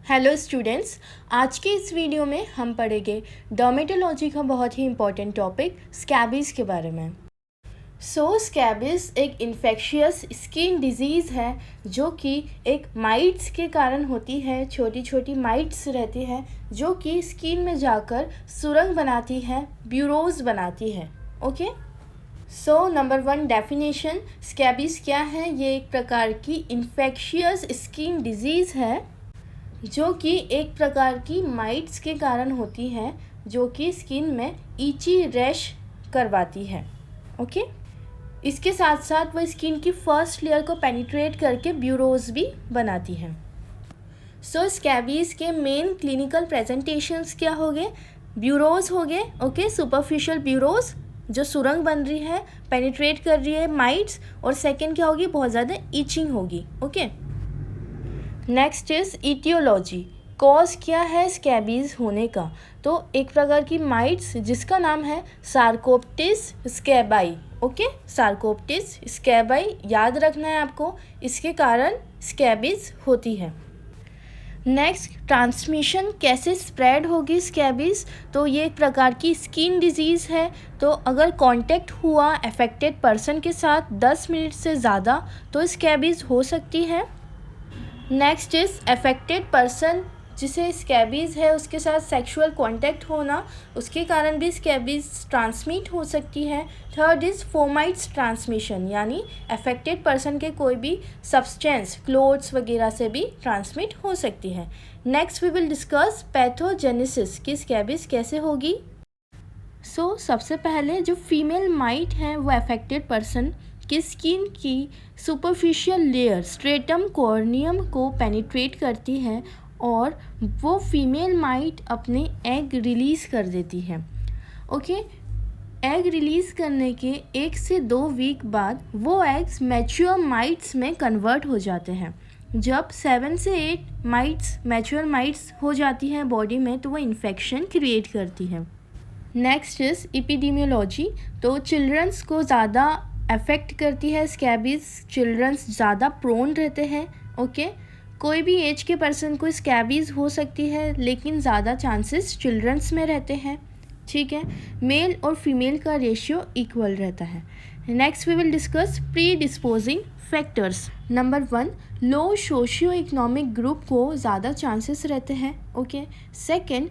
Hello students, आज के इस वीडियो में हम पढ़ेंगे डर्मेटोलॉजी का बहुत ही इम्पॉर्टेंट टॉपिक स्कैबीज़ के बारे में। स्कैबीज़ एक इन्फेक्शियस स्किन डिजीज़ है जो कि एक माइट्स के कारण होती है। छोटी छोटी माइट्स रहती है जो कि स्किन में जाकर सुरंग बनाती है, ब्यूरोज बनाती है। ओके, नंबर 1 डेफिनेशन, स्कैबीज़ क्या है? ये एक प्रकार की इन्फेक्शियस स्किन डिजीज़ है जो कि एक प्रकार की माइट्स के कारण होती है जो कि स्किन में ईची रैश करवाती है। ओके, इसके साथ साथ वह स्किन की फर्स्ट लेयर को पेनिट्रेट करके ब्यूरोज भी बनाती है। स्कैबीज़ के मेन क्लिनिकल प्रेजेंटेशंस क्या हो गए? ब्यूरोज हो गए। ओके, सुपरफिशियल ब्यूरोज जो सुरंग बन रही है, पेनिट्रेट कर रही है माइट्स, और सेकेंड क्या होगी? बहुत ज़्यादा ईचिंग होगी। Okay, next is aetiology. Cause क्या है स्कैबीज़ होने का? तो एक प्रकार की माइट्स जिसका नाम है सार्कोप्टिस स्कैबाई। ओके, सार्कोप्टिस स्कैबाई याद रखना है आपको, इसके कारण स्कैबीज़ होती है। नेक्स्ट, ट्रांसमिशन कैसे स्प्रेड होगी स्कैबीज़? तो ये एक प्रकार की स्किन डिजीज़ है। तो अगर कांटेक्ट हुआ अफेक्टेड पर्सन के साथ 10 मिनट से ज़्यादा तो स्कैबीज़ हो सकती है। नेक्स्ट इज अफेक्टेड पर्सन जिसे स्कैबीज़ है उसके साथ सेक्सुअल कांटेक्ट होना, उसके कारण भी स्कैबीज़ ट्रांसमिट हो सकती है। थर्ड इज़ फोमाइट्स ट्रांसमिशन, यानी अफेक्टेड पर्सन के कोई भी सब्सटेंस, क्लोथ्स वगैरह से भी ट्रांसमिट हो सकती है। Next we will discuss pathogenesis कि स्कैबीज़ कैसे होगी। सबसे पहले जो फीमेल माइट है वो अफेक्टेड पर्सन कि स्किन की सुपरफिशियल लेयर स्ट्रेटम कॉर्नियम को पेनिट्रेट करती है और वो फीमेल माइट अपने एग रिलीज़ कर देती है। ओके, एग रिलीज़ करने के 1 से 2 वीक बाद वो एग्स मैच्योर माइट्स में कन्वर्ट हो जाते हैं। जब 7 से 8 माइट्स मैच्योर माइट्स हो जाती हैं बॉडी में तो वो इन्फेक्शन क्रिएट करती है। Next is epidemiology. तो चिल्ड्रंस को ज़्यादा अफेक्ट करती है स्कैबीज़, चिल्ड्रंस ज़्यादा प्रोन रहते हैं। ओके, कोई भी एज के पर्सन को स्कैबीज़ हो सकती है लेकिन ज़्यादा चांसेस चिल्ड्रंस में रहते हैं। ठीक है, मेल और फीमेल का रेशियो इक्वल रहता है। Next we will discuss predisposing factors. Number 1, low socio economic group को ज़्यादा चांसेस रहते हैं। ओके, सेकेंड,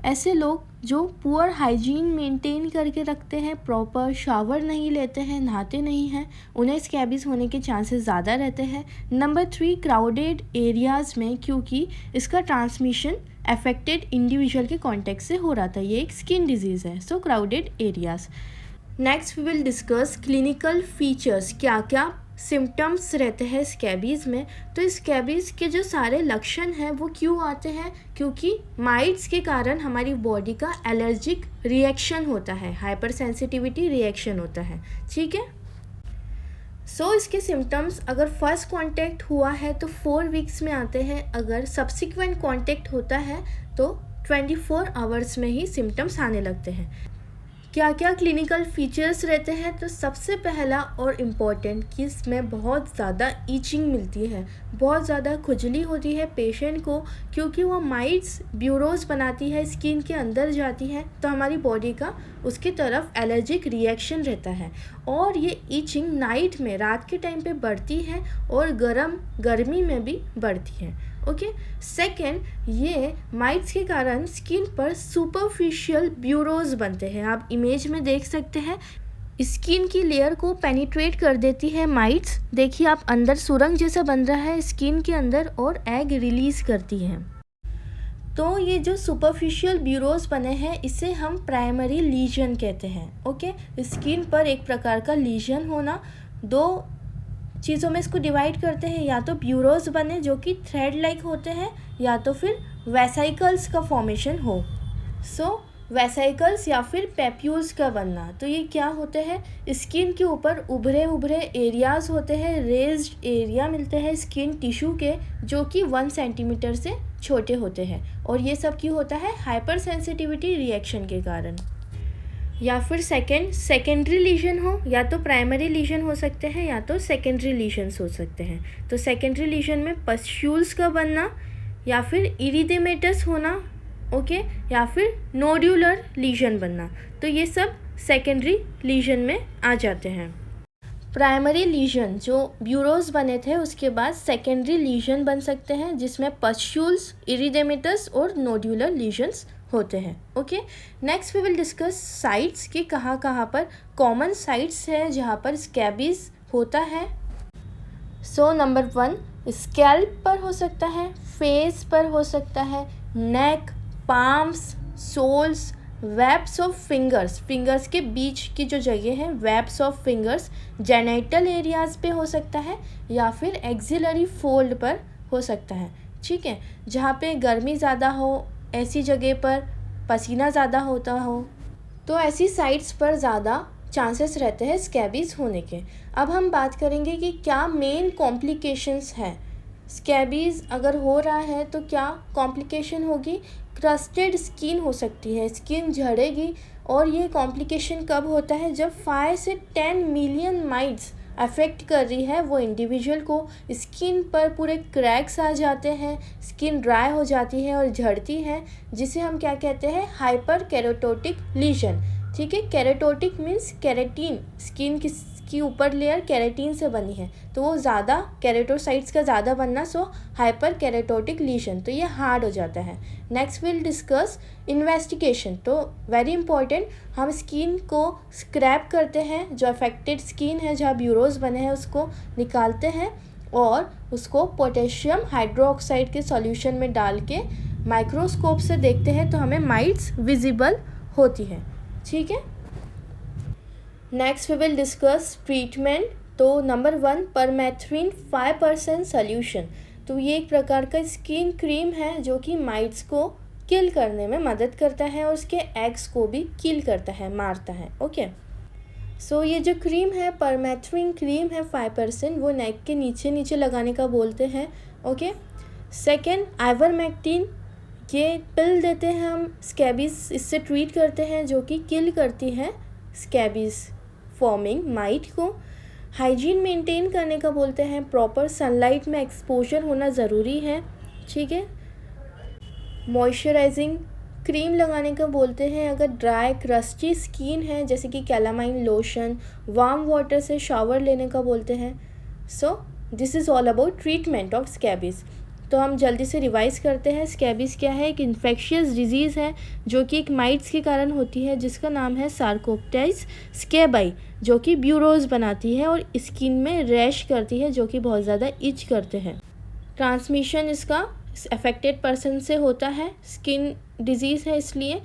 ऐसे लोग जो पुअर हाइजीन मेंटेन करके रखते हैं, प्रॉपर शावर नहीं लेते हैं, नहाते नहीं हैं, उन्हें स्कैबीज़ होने के चांसेस ज़्यादा रहते हैं। नंबर 3, क्राउडेड एरियाज़ में, क्योंकि इसका ट्रांसमिशन अफेक्टेड इंडिविजुअल के कॉन्टेक्ट से हो रहा था, ये एक स्किन डिजीज़ है। Crowded areas. Next we will discuss clinical features, क्या क्या सिम्टम्स रहते हैं स्कैबीज़ में। तो स्कैबीज़ के जो सारे लक्षण हैं वो क्यों आते हैं? क्योंकि माइट्स के कारण हमारी बॉडी का एलर्जिक रिएक्शन होता है, हाइपर सेंसिटिविटी रिएक्शन होता है। ठीक है, इसके सिम्टम्स अगर फर्स्ट कांटेक्ट हुआ है तो 4 वीक्स में आते हैं, अगर सब्सिक्वेंट कांटेक्ट होता है तो 24 आवर्स में ही सिम्टम्स आने लगते हैं। क्या क्या क्लिनिकल फीचर्स रहते हैं? तो सबसे पहला और इम्पॉर्टेंट कि इसमें बहुत ज़्यादा ईचिंग मिलती है, बहुत ज़्यादा खुजली होती है पेशेंट को, क्योंकि वो माइट्स ब्यूरोज बनाती है, स्किन के अंदर जाती है तो हमारी बॉडी का उसकी तरफ एलर्जिक रिएक्शन रहता है। और ये ईचिंग नाइट में, रात के टाइम पे बढ़ती है और गर्मी में भी बढ़ती है। ओके, सेकेंड, ये माइट्स के कारण स्किन पर सुपरफिशियल ब्यूरोज बनते हैं। आप इमेज में देख सकते हैं, स्किन की लेयर को पेनिट्रेट कर देती है माइट्स। देखिए आप, अंदर सुरंग जैसा बन रहा है स्किन के अंदर और एग रिलीज करती है। तो ये जो सुपरफिशियल ब्यूरोज बने हैं इसे हम प्राइमरी लीजन कहते हैं। ओके, स्किन पर एक प्रकार का लीजन होना, 2 चीज़ों में इसको डिवाइड करते हैं, या तो ब्यूरोज बने जो कि थ्रेड लाइक होते हैं, या तो फिर वेसाइकल्स का फॉर्मेशन हो। वेसाइकल्स या फिर पेप्यूल्स का बनना। तो ये क्या होते हैं? स्किन के ऊपर उभरे उभरे एरियाज़ होते हैं, रेज्ड एरिया मिलते हैं स्किन टिश्यू के, जो कि 1 सेंटीमीटर से छोटे होते हैं। और ये सब क्यों होता है? हाइपर सेंसिटिविटी रिएक्शन के कारण। या फिर सेकेंडरी लीजन हो, या तो प्राइमरी लीजन हो सकते हैं या तो सेकेंडरी लीजन्स हो सकते हैं। तो सेकेंडरी लीजन में पस्ट्यूल्स का बनना, या फिर इरिथेमेटस होना, ओके, या फिर नोड्यूलर लीजन बनना। तो ये सब सेकेंडरी लीजन में आ जाते हैं। प्राइमरी लीजन जो ब्यूरोज बने थे उसके बाद सेकेंडरी लीजन बन सकते हैं, जिसमें पस्ट्यूल्स, इरिथेमेटस और नोड्यूलर लीजन्स होते हैं। Okay, next we will discuss sites कि कहाँ कहाँ पर कॉमन साइट्स है जहाँ पर स्कैबीज होता है। सो नंबर 1, स्कैल्प पर हो सकता है, फेस पर हो सकता है, neck, palms, soles, webs of fingers, fingers के बीच की जो जगह है webs of fingers, genital areas पे हो सकता है, या फिर एक्सिलरी फोल्ड पर हो सकता है। ठीक है, जहाँ पे गर्मी ज़्यादा हो, ऐसी जगह पर पसीना ज़्यादा होता हो, तो ऐसी साइट्स पर ज़्यादा चांसेस रहते हैं स्कैबीज़ होने के। अब हम बात करेंगे कि क्या मेन कॉम्प्लिकेशंस है। स्कैबीज़ अगर हो रहा है तो क्या कॉम्प्लिकेशन होगी? क्रस्टेड स्किन हो सकती है, स्किन झड़ेगी। और ये कॉम्प्लिकेशन कब होता है? जब 5 से 10 मिलियन माइट्स अफेक्ट कर रही है वो इंडिविजुअल को, स्किन पर पूरे क्रैक्स आ जाते हैं, स्किन ड्राई हो जाती है और झड़ती है, जिसे हम क्या कहते हैं? Hyper keratotic lesion. ठीक है, केराटोटिक मीन्स केराटिन, स्किन की ऊपर लेयर केराटिन से बनी है, तो वो ज़्यादा केराटोसाइट्स का ज़्यादा बनना, सो हाइपर केराटोटिक लीजन, तो ये हार्ड हो जाता है। Next will discuss investigation. तो वेरी इंपॉर्टेंट, हम स्किन को स्क्रैप करते हैं, जो अफेक्टेड स्किन है जहाँ ब्यूरोज बने हैं उसको निकालते हैं और उसको पोटेशियम हाइड्रोक्साइड के सॉल्यूशन में डाल के माइक्रोस्कोप से देखते हैं तो हमें माइट्स विजिबल होती है। ठीक है, next we will discuss treatment. तो नंबर 1, परमेथ्रिन 5% सोल्यूशन। तो ये एक प्रकार का स्किन क्रीम है जो कि माइट्स को किल करने में मदद करता है और उसके एग्स को भी किल करता है, मारता है। ओके, सो ये जो क्रीम है, परमेथ्रिन क्रीम है 5%, वो नेक के नीचे नीचे लगाने का बोलते हैं। ओके, सेकेंड, आइवरमेक्टिन, ये पिल देते हैं हम, स्कैबीज इससे ट्रीट करते हैं, जो कि किल करती है स्कैबीज फॉर्मिंग माइट को। हाइजीन मेंटेन करने का बोलते हैं, प्रॉपर सनलाइट में एक्सपोजर होना ज़रूरी है। ठीक है, मॉइस्चराइजिंग क्रीम लगाने का बोलते हैं अगर ड्राई क्रस्टी स्किन है, जैसे कि कैलामाइन लोशन, वार्म वाटर से शावर लेने का बोलते हैं। So this is all about treatment of scabies. तो हम जल्दी से रिवाइज करते हैं। स्कैबीज़ क्या है? एक इन्फेक्शियस डिजीज़ है जो कि एक माइट्स के कारण होती है, जिसका नाम है सार्कोप्टेस स्कैबाई, जो कि ब्यूरोज बनाती है और स्किन में रैश करती है, जो कि बहुत ज़्यादा इच करते हैं। ट्रांसमिशन इसका अफेक्टेड पर्सन से होता है, स्किन डिजीज़ है इसलिए,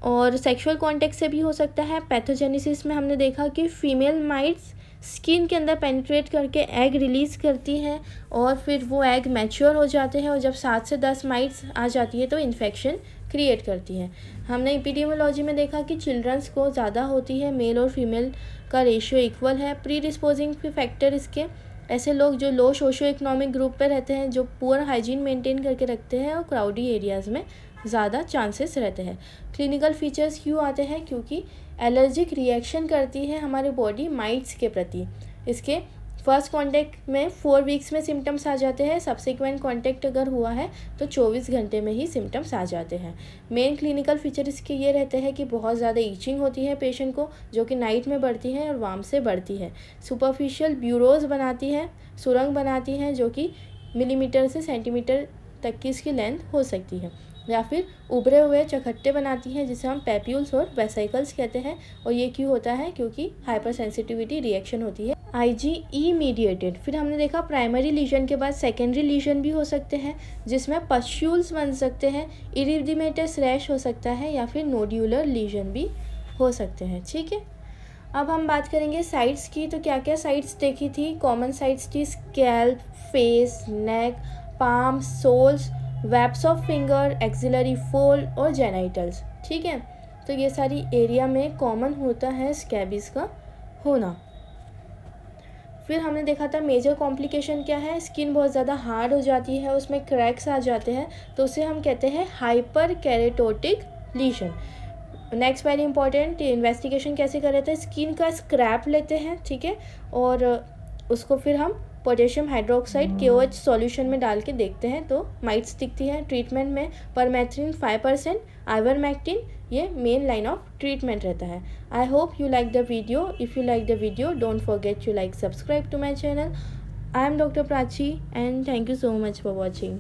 और सेक्सुअल कॉन्टेक्ट से भी हो सकता है। पैथोजेनेसिस में हमने देखा कि फीमेल माइट्स स्किन के अंदर पेनिट्रेट करके एग रिलीज़ करती हैं और फिर वो एग मैच्योर हो जाते हैं, और जब 7 से 10 माइट्स आ जाती है तो इन्फेक्शन क्रिएट करती है। हमने एपिडेमियोलॉजी में देखा कि चिल्ड्रंस को ज़्यादा होती है, मेल और फीमेल का रेशियो इक्वल है। प्री डिस्पोजिंग फैक्टर इसके ऐसे लोग जो लो सोशो इकोनॉमिक ग्रुप पे रहते हैं, जो पुअर हाइजीन मेंटेन करके रखते हैं, और क्राउडी एरियाज़ में ज़्यादा चांसेस रहते हैं। क्लिनिकल फीचर्स क्यों आते हैं? क्योंकि एलर्जिक रिएक्शन करती है हमारी बॉडी माइट्स के प्रति। इसके फर्स्ट कांटेक्ट में 4 वीक्स में सिम्टम्स आ जाते हैं, सब्सिक्वेंट कांटेक्ट अगर हुआ है तो 24 घंटे में ही सिम्टम्स आ जाते हैं। मेन क्लिनिकल फीचर इसके ये रहते हैं कि बहुत ज़्यादा ईचिंग होती है पेशेंट को, जो कि नाइट में बढ़ती है और वार्म से बढ़ती है। सुपरफिशियल ब्यूरोज बनाती है, सुरंग बनाती हैं, जो कि मिलीमीटर से सेंटीमीटर तक की इसकी लेंथ हो सकती है, या फिर उभरे हुए चखट्टे बनाती हैं, जिसे हम पैप्यूल्स और वेसिकल्स कहते हैं। और ये क्यों होता है? क्योंकि हाइपर सेंसिटिविटी रिएक्शन होती है IgE मीडिएटेड। फिर हमने देखा प्राइमरी लीजन के बाद सेकेंडरी लीजन भी हो सकते हैं, जिसमें पस्ट्यूल्स बन सकते हैं, इरिथेमेटस रैश हो सकता है, या फिर नोड्यूलर लीजन भी हो सकते हैं। ठीक है, अब हम बात करेंगे साइट्स की। तो क्या क्या साइट्स देखी थी? कॉमन साइट्स थी scalp, face, neck, palm, soles, webs of finger, axillary fold और जेनाइटल्स। ठीक है, तो ये सारी एरिया में कॉमन होता है स्कैबीज़ का होना। फिर हमने देखा था मेजर कॉम्प्लिकेशन क्या है? स्किन बहुत ज़्यादा हार्ड हो जाती है, उसमें क्रैक्स आ जाते हैं, तो उसे हम कहते हैं hyper keratotic lesion. Next very important, investigation कैसे कर रहे थे? स्किन का स्क्रैप लेते हैं, ठीक है, और उसको फिर हम पोटेशियम हाइड्रोक्साइड KOH सॉल्यूशन में डाल के देखते हैं तो माइट्स दिखती है। ट्रीटमेंट में परमेथ्रिन 5%, आइवरमेक्टिन ये मेन लाइन ऑफ ट्रीटमेंट रहता है। I hope you like the video. If you like the video, don't forget to like, subscribe to my channel. I am doctor Prachi and thank you so much for watching.